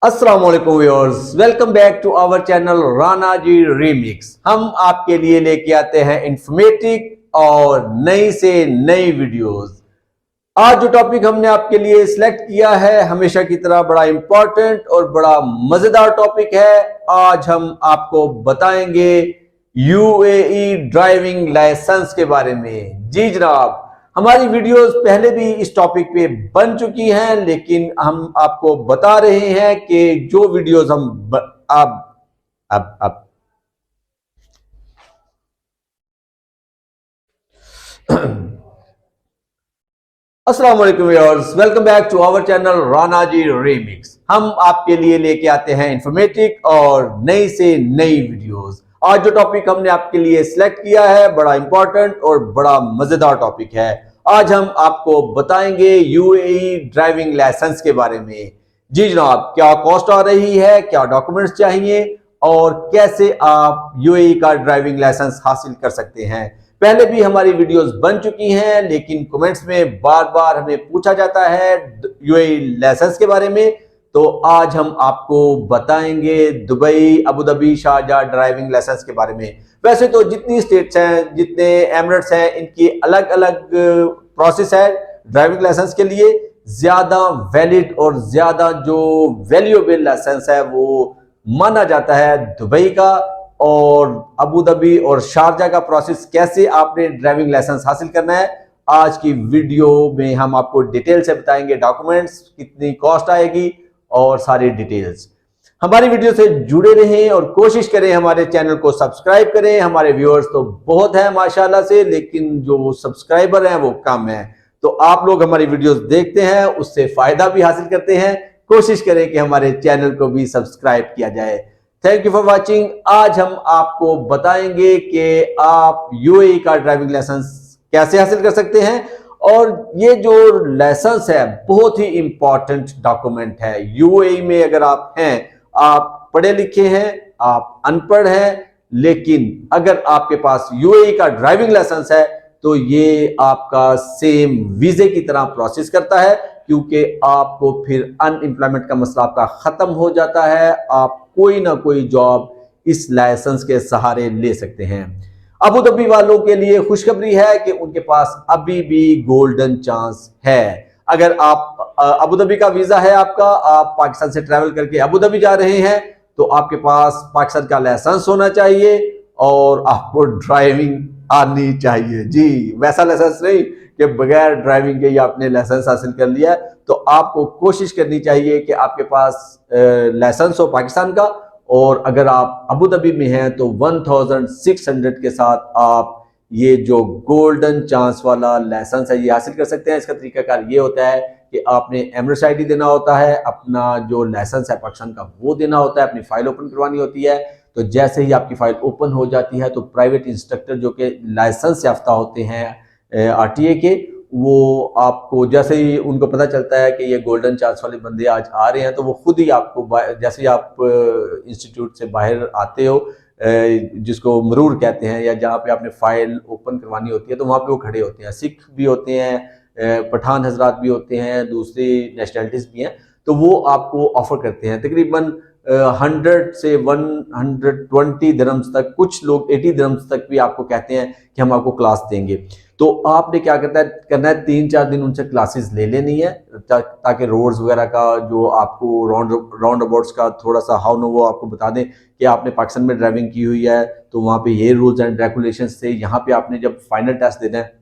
अस्सलाम वालेकुम viewers, welcome back to our channel Rana ji remix. हम आपके लिए लेके आते हैं इंफॉर्मेटिव और नई से नई वीडियोस। आज जो टॉपिक हमने आपके लिए सिलेक्ट किया है हमेशा की तरह बड़ा इंपॉर्टेंट और बड़ा मजेदार टॉपिक है। आज हम आपको बताएंगे यूएई ड्राइविंग लाइसेंस के बारे में। जी जनाब, हमारी वीडियोस पहले भी इस टॉपिक पे बन चुकी हैं, लेकिन हम आपको बता रहे हैं कि जो वीडियोस हम अब अस्सलाम वालेकुम viewers, welcome back to our channel Rana ji remix. हम आपके लिए लेके आते हैं इंफॉर्मेटिव और नई से नई वीडियोस। आज जो टॉपिक हमने आपके लिए सिलेक्ट किया है बड़ा इंपॉर्टेंट और बड़ा मजेदार टॉपिक है। आज हम आपको बताएंगे यूएई ड्राइविंग लाइसेंस के बारे में। जी जनाब, क्या कॉस्ट आ रही है, क्या डॉक्यूमेंट्स चाहिए और कैसे आप यूएई का ड्राइविंग लाइसेंस हासिल कर सकते हैं। पहले भी हमारी वीडियोस बन चुकी हैं, लेकिन कमेंट्स में बार बार हमें पूछा जाता है यूएई लाइसेंस के बारे में। तो आज हम आपको बताएंगे Dubai, Abu Dhabi, Sharjah driving licence के बारे में। वैसे तो जितनी स्टेट्स हैं, जितने एमिरेट्स हैं, इनकी अलग अलग प्रोसेस है ड्राइविंग लाइसेंस के लिए। ज्यादा वैलिड और ज्यादा जो वैल्यूएबल लाइसेंस है वो माना जाता है दुबई का। और अबू धाबी और शारजा का प्रोसेस, कैसे आपने ड्राइविंग लाइसेंस हासिल करना है, आज की वीडियो में हम आपको डिटेल से बताएंगे। डॉक्यूमेंट्स, कितनी कॉस्ट आएगी और सारी डिटेल्स। हमारी वीडियो से जुड़े रहें और कोशिश करें हमारे चैनल को सब्सक्राइब करें। हमारे व्यूअर्स तो बहुत हैं माशाल्लाह से, लेकिन जो सब्सक्राइबर हैं वो कम है। तो आप लोग हमारी वीडियोस देखते हैं, उससे फायदा भी हासिल करते हैं। कोशिश करें कि हमारे चैनल को भी सब्सक्राइब किया जाए। Thank you for watching. आज हम आपको बताएंगे कि आप यूएई का ड्राइविंग लाइसेंस कैसे हासिल कर सकते हैं। और ये जो लाइसेंस है बहुत ही इंपॉर्टेंट डॉक्यूमेंट है। यूएई में अगर आप हैं, आप पढ़े लिखे हैं, आप अनपढ़ हैं, लेकिन अगर आपके पास यूएई का ड्राइविंग लाइसेंस है तो ये आपका सेम वीजे की तरह प्रोसेस करता है, क्योंकि आपको फिर अनएम्प्लॉयमेंट का मसला आपका खत्म हो जाता है। आप कोई ना कोई जॉब इस लाइसेंस के सहारे ले सकते हैं। अबू धाबी वालों के लिए खुशखबरी है कि उनके पास अभी भी गोल्डन चांस है। अगर आप अबू धाबी का वीजा है आपका, आप पाकिस्तान से ट्रैवल करके अबू धाबी जा रहे हैं, तो आपके पास पाकिस्तान का लाइसेंस होना चाहिए और आपको ड्राइविंग आनी चाहिए। जी, वैसा लाइसेंस नहीं कि बगैर ड्राइविंग के ही आपने लाइसेंस हासिल कर लिया। तो आपको कोशिश करनी चाहिए कि आपके पास लाइसेंस हो पाकिस्तान का, और अगर आप अबू धाबी में हैं तो 1600 के साथ आप ये जो गोल्डन चांस वाला लाइसेंस है ये हासिल कर सकते हैं। इसका तरीकाकार ये होता है कि आपने एमिरेट्स आईडी देना होता है, अपना जो लाइसेंस है पाकिस्तान का वो देना होता है, अपनी फाइल ओपन करवानी होती है। तो जैसे ही आपकी फाइल ओपन हो जाती है तो प्राइवेट इंस्ट्रक्टर जो कि लाइसेंस याफ्ता होते हैं आरटीए के, वो आपको जैसे ही उनको पता चलता है कि ये गोल्डन चांस वाले बंदे आज आ रहे हैं, तो वो खुद ही आपको, जैसे ही आप इंस्टीट्यूट से बाहर आते हो, जिसको मरूर कहते हैं, या जहाँ पे आपने फाइल ओपन करवानी होती है, तो वहाँ पे वो खड़े होते हैं। सिख भी होते हैं, पठान हजरात भी होते हैं, दूसरी नेशनलिटीज भी हैं। तो वो आपको ऑफर करते हैं तकरीबन 100 से 120 दिरहम्स तक, कुछ लोग 80 दिरहम्स तक भी आपको कहते हैं कि हम आपको क्लास देंगे। तो आपने क्या करना है 3-4 दिन उनसे क्लासेस ले लेनी है, ताकि रोड्स वगैरह का जो आपको राउंड अबाउट्स का थोड़ा सा हाउ नो वो आपको बता दें कि आपने पाकिस्तान में ड्राइविंग की हुई है तो वहाँ पे ये रूल्स एंड रेगुलेशंस थे, यहाँ पे आपने जब फाइनल टेस्ट देना है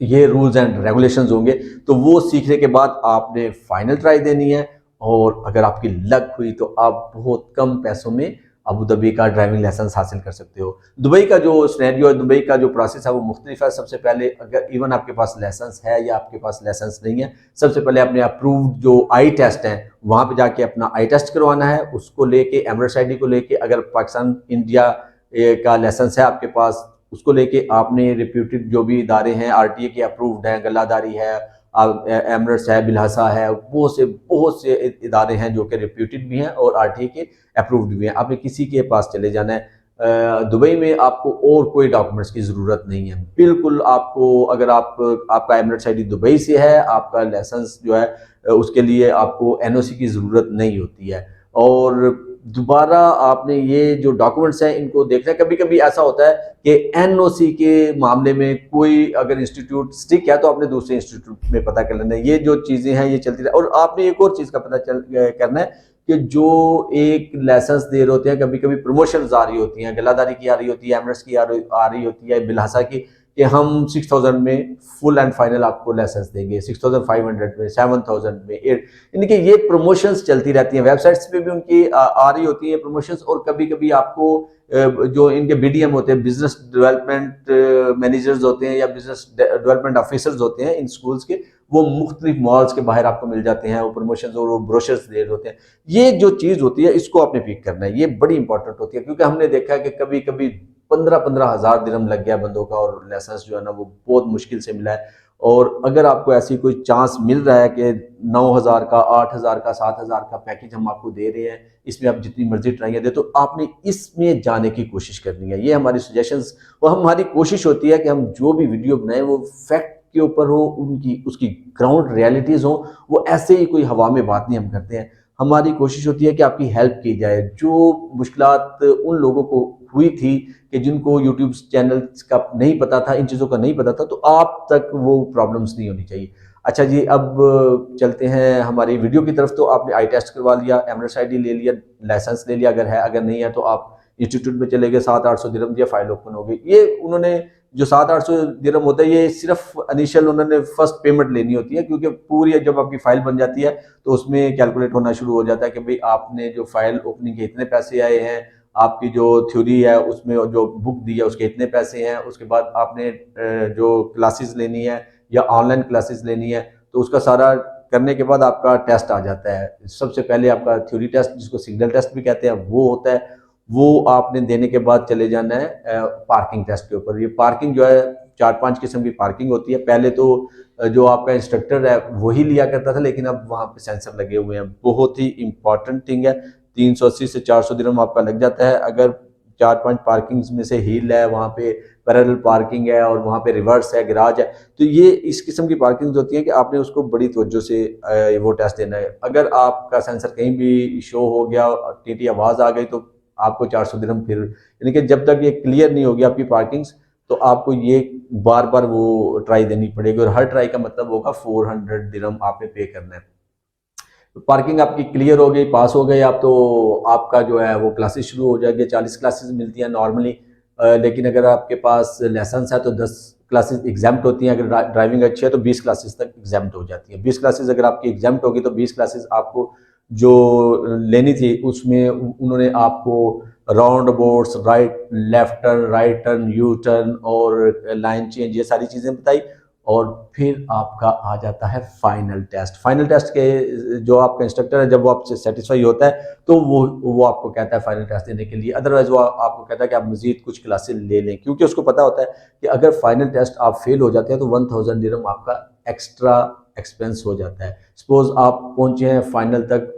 ये रूल्स एंड रेगुलेशंस होंगे। तो वो सीखने के बाद आपने फाइनल ट्राई देनी है, और अगर आपकी लक हुई तो आप बहुत कम पैसों में अबू धाबी का ड्राइविंग लाइसेंस हासिल कर सकते हो। दुबई का जो सिनेरियो है, दुबई का जो प्रोसेस है वो मुख्तलिफ है। सबसे पहले, अगर इवन आपके पास लाइसेंस है या आपके पास लाइसेंस नहीं है, सबसे पहले आपने अप्रूव्ड जो आई टेस्ट है वहाँ पे जाके अपना आई टेस्ट करवाना है। उसको लेके एमिरेट्स आईडी को लेके, अगर पाकिस्तान इंडिया का लाइसेंस है आपके पास, उसको लेके आपने रिप्यूटेड जो भी इदारे हैं आरटीए के अप्रूव्ड हैं, गलादारी है, एमिरेट्स है, बिलहासा है, बहुत से इदारे हैं जो कि रिप्यूटेड भी हैं और आरटीए के अप्रूव्ड भी हैं। आपने किसी के पास चले जाना है। दुबई में आपको और कोई डॉक्यूमेंट्स की ज़रूरत नहीं है बिल्कुल। आपको, अगर आपका एमिरेट्स आईडी दुबई से है, आपका लाइसेंस जो है उसके लिए आपको एनओसी की ज़रूरत नहीं होती है। और दोबारा आपने ये जो डॉक्यूमेंट्स हैं इनको देखना है। कभी कभी ऐसा होता है कि एनओसी के मामले में कोई अगर इंस्टीट्यूट स्टिक है तो आपने दूसरे इंस्टीट्यूट में पता कर लेना है। ये जो चीज़ें हैं ये चलती रहे। और आपने एक और चीज़ का पता करना है कि जो एक लाइसेंस दे रहे होते हैं, कभी कभी प्रमोशंस आ रही होती हैं, गलादारी की आ रही होती है, एमरेट्स की आ रही होती है, बिलहासा की, कि हम 6000 में फुल एंड फाइनल आपको लाइसेंस देंगे, 6500 में, 7000 में, 8, यानी कि ये प्रमोशंस चलती रहती हैं। वेबसाइट्स पे भी उनकी आ रही होती है प्रमोशंस। और कभी कभी आपको जो इनके बीडीएम होते हैं, बिजनेस डेवलपमेंट मैनेजर्स होते हैं या बिजनेस डेवलपमेंट ऑफिसर्स होते हैं इन स्कूल्स के, वो मुख्तलिफ मॉल्स के बाहर आपको मिल जाते हैं, वो प्रमोशंस और वो ब्रोशर्स दे रहे होते हैं। ये जो चीज़ होती है इसको आपने पिक करना है, ये बड़ी इंपॉर्टेंट होती है। क्योंकि हमने देखा है कि कभी कभी 15-15 हज़ार दिरहम लग गया बंदों का और लाइसेंस जो है ना वो बहुत मुश्किल से मिला है। और अगर आपको ऐसी कोई चांस मिल रहा है कि 9000 का, 8000 का, 7000 का पैकेज हम आपको दे रहे हैं, इसमें आप जितनी मर्जी ट्राइयाँ दे, तो आपने इसमें जाने की कोशिश करनी है। ये हमारी सजेशंस, वो हमारी कोशिश होती है कि हम जो भी वीडियो बनाएं वो फैक्ट के ऊपर हो, उनकी उसकी ग्राउंड रियलिटीज़ हो। वो ऐसे ही कोई हवा में बात नहीं हम करते हैं। हमारी कोशिश होती है कि आपकी हेल्प की जाए। जो मुश्किलात उन लोगों को हुई थी कि जिनको यूट्यूब चैनल का नहीं पता था, इन चीज़ों का नहीं पता था, तो आप तक वो प्रॉब्लम्स नहीं होनी चाहिए। अच्छा जी, अब चलते हैं हमारी वीडियो की तरफ। तो आपने आई टेस्ट करवा लिया, एमरेट्स आईडी ले लिया, लाइसेंस ले लिया अगर है, अगर नहीं है तो आप इंस्टीट्यूट में चले गए, 700-800 दिरहम दिया, फाइल ओपन हो गई। ये उन्होंने जो 700-800 दिरहम होता है, ये सिर्फ इनिशियल उन्होंने फर्स्ट पेमेंट लेनी होती है। क्योंकि पूरी जब आपकी फाइल बन जाती है तो उसमें कैलकुलेट होना शुरू हो जाता है कि भाई आपने जो फाइल ओपनिंग के इतने पैसे आए हैं, आपकी जो थ्योरी है उसमें जो बुक दी है उसके इतने पैसे हैं, उसके बाद आपने जो क्लासेस लेनी है या ऑनलाइन क्लासेस लेनी है, तो उसका सारा करने के बाद आपका टेस्ट आ जाता है। सबसे पहले आपका थ्योरी टेस्ट, जिसको सिग्नल टेस्ट भी कहते हैं, वो होता है। वो आपने देने के बाद चले जाना है पार्किंग टेस्ट के ऊपर। ये पार्किंग जो है 4-5 किस्म की पार्किंग होती है। पहले तो जो आपका इंस्ट्रक्टर है वही लिया करता था, लेकिन अब वहाँ पे सेंसर लगे हुए हैं। बहुत ही इंपॉर्टेंट थिंग है। 380 से 400 दिरहम आपका लग जाता है। अगर 4-5 पार्किंग्स में से हिल है, वहाँ पे पैरेलल पार्किंग है और वहाँ पे रिवर्स है, गैराज है, तो ये इस किस्म की पार्किंग होती है कि आपने उसको बड़ी तवज्जो से वो टेस्ट देना है। अगर आपका सेंसर कहीं भी शो हो गया, टीटी आवाज़ आ गई, तो आपको 400 दिरहम फिर, यानी कि जब तक ये क्लियर नहीं होगी आपकी पार्किंग्स, तो आपको ये बार बार वो ट्राई देनी पड़ेगी। और हर ट्राई का मतलब होगा 400 दिरहम आपने पे करना है। पार्किंग आपकी क्लियर हो गई, पास हो गए आप, तो आपका जो है वो क्लासेस शुरू हो जाएगी। 40 क्लासेस मिलती हैं नॉर्मली, लेकिन अगर आपके पास लाइसेंस है तो 10 क्लासेस एग्जाम्प्ट होती हैं। अगर ड्राइविंग अच्छी है तो 20 क्लासेस तक एग्जाम्प्ट हो जाती है। 20 क्लासेस अगर आपकी एग्जाम्प्ट होगी तो 20 क्लासेस आपको जो लेनी थी उसमें उन्होंने आपको round abouts, right left turn, right turn, U turn और लाइन चेंज, ये सारी चीज़ें बताई। और फिर आपका आ जाता है फाइनल टेस्ट। फाइनल टेस्ट के जो आपका इंस्ट्रक्टर है, जब वो आपसे सेटिस्फाई होता है तो वो आपको कहता है फाइनल टेस्ट देने के लिए। अदरवाइज वो आपको कहता है कि आप मजीद कुछ क्लासेस ले लें, क्योंकि उसको पता होता है कि अगर फाइनल टेस्ट आप फेल हो जाते हैं तो 1000 दिरहम आपका एक्स्ट्रा एक्सपेंस हो जाता है। सपोज आप पहुंचे हैं फाइनल तक,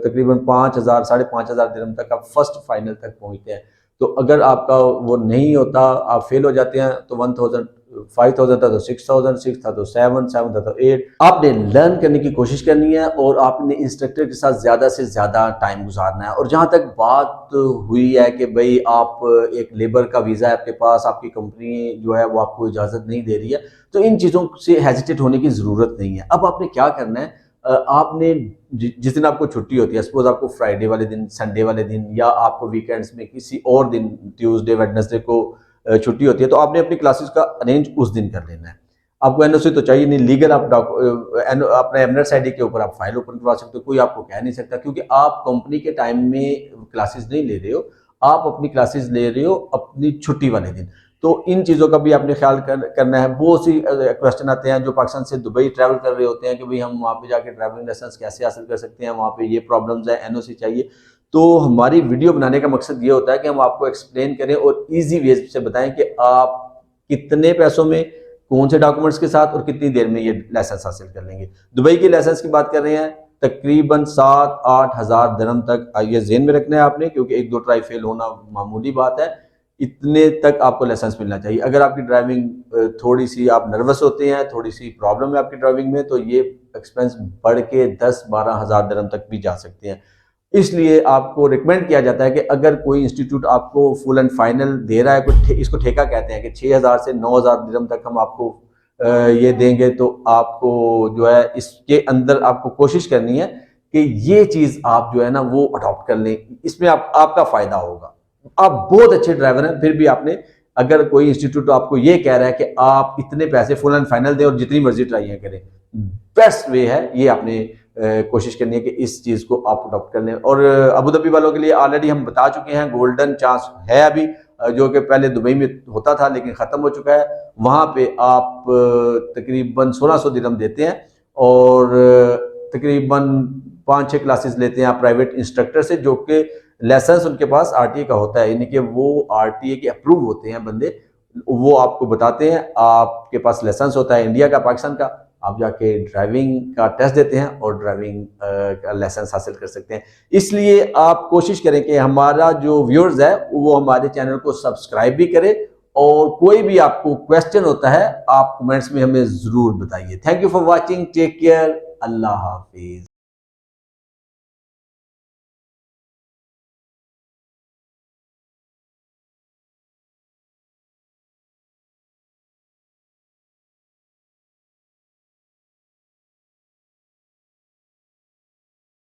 तकरीबन 5000 5500 दिरहम तक आप फर्स्ट फाइनल तक पहुंचते हैं, तो अगर आपका वो नहीं होता, आप फेल हो जाते हैं, तो 1000, 5000 था तो 6000, 6 था तो 7, 7 था तो 8। आपने लर्न करने की कोशिश करनी है और आपने इंस्ट्रक्टर के साथ ज़्यादा से ज़्यादा टाइम गुजारना है। और जहाँ तक बात हुई है कि भाई आप एक लेबर का वीज़ा है आपके पास, आपकी कंपनी जो है वो आपको इजाज़त नहीं दे रही है, तो इन चीज़ों से हेजिटेट होने की ज़रूरत नहीं है। अब आपने क्या करना है, आपने जिस दिन आपको छुट्टी होती है, सपोज आपको फ्राइडे वाले दिन, संडे वाले दिन, या आपको वीकेंड्स में किसी और दिन, ट्यूसडे, वेडनेसडे को छुट्टी होती है, तो आपने अपनी क्लासेस का अरेंज उस दिन कर लेना है। आपको एनओसी तो चाहिए नहीं, लीगल आप अपने एमरेट्स आईडी के ऊपर आप फाइल ओपन करवा सकते हो, कोई आपको कह नहीं सकता, क्योंकि आप कंपनी के टाइम में क्लासेस नहीं ले रहे हो, आप अपनी क्लासेस ले रहे हो अपनी छुट्टी वाले दिन। तो इन चीज़ों का भी आपने ख्याल करना है। बहुत सी क्वेश्चन आते हैं जो पाकिस्तान से दुबई ट्रैवल कर रहे होते हैं कि भाई हम वहाँ पे जाके ड्राइविंग लाइसेंस कैसे हासिल कर सकते हैं, वहाँ पे ये प्रॉब्लम्स है, एनओसी चाहिए। तो हमारी वीडियो बनाने का मकसद ये होता है कि हम आपको एक्सप्लेन करें और ईजी वे से बताएं कि आप कितने पैसों में, कौन से डॉक्यूमेंट्स के साथ और कितनी देर में ये लाइसेंस हासिल कर लेंगे। दुबई के लाइसेंस की बात कर रहे हैं, तकरीबन 7-8 हज़ार दिरहम तक, ये जेहन में रखना है आपने, क्योंकि 1-2 ट्राई फेल होना मामूली बात है। इतने तक आपको लाइसेंस मिलना चाहिए। अगर आपकी ड्राइविंग थोड़ी सी आप नर्वस होते हैं, थोड़ी सी प्रॉब्लम है आपकी ड्राइविंग में, तो ये एक्सपेंस बढ़ के 10-12 हज़ार दिरहम तक भी जा सकते हैं। इसलिए आपको रिकमेंड किया जाता है कि अगर कोई इंस्टीट्यूट आपको फुल एंड फाइनल दे रहा है, कोई इसको ठेका कहते हैं कि 6,000 से 9,000 दिरहम तक हम आपको ये देंगे, तो आपको जो है इसके अंदर आपको कोशिश करनी है कि ये चीज़ आप जो है ना वो अडॉप्ट कर लें, इसमें आपका फ़ायदा होगा। आप बहुत अच्छे ड्राइवर हैं, फिर भी आपने, अगर कोई इंस्टीट्यूट आपको ये कह रहा है कि आप इतने पैसे फुल एंड फाइनल दें और जितनी मर्जी ट्राइयाँ करें, बेस्ट वे है ये, आपने कोशिश करनी है कि इस चीज़ को आप अडॉप्ट कर लें। और अबू धाबी वालों के लिए ऑलरेडी हम बता चुके हैं, गोल्डन चांस है अभी, जो कि पहले दुबई में होता था लेकिन ख़त्म हो चुका है। वहाँ पे आप तकरीबन 1600 दिरहम देते हैं और तकरीबन 5-6 क्लासेस लेते हैं आप प्राइवेट इंस्ट्रक्टर से, जो कि लाइसेंस उनके पास आरटीए का होता है, यानी कि वो आरटीए के अप्रूव होते हैं बंदे, वो आपको बताते हैं, आपके पास लाइसेंस होता है इंडिया का, पाकिस्तान का, आप जाके ड्राइविंग का टेस्ट देते हैं और ड्राइविंग का लाइसेंस हासिल कर सकते हैं। इसलिए आप कोशिश करें कि हमारा जो व्यूअर्स है वो हमारे चैनल को सब्सक्राइब भी करें, और कोई भी आपको क्वेश्चन होता है आप कमेंट्स में हमें ज़रूर बताइए। Thank you for watching, take care, अल्लाह हाफिज।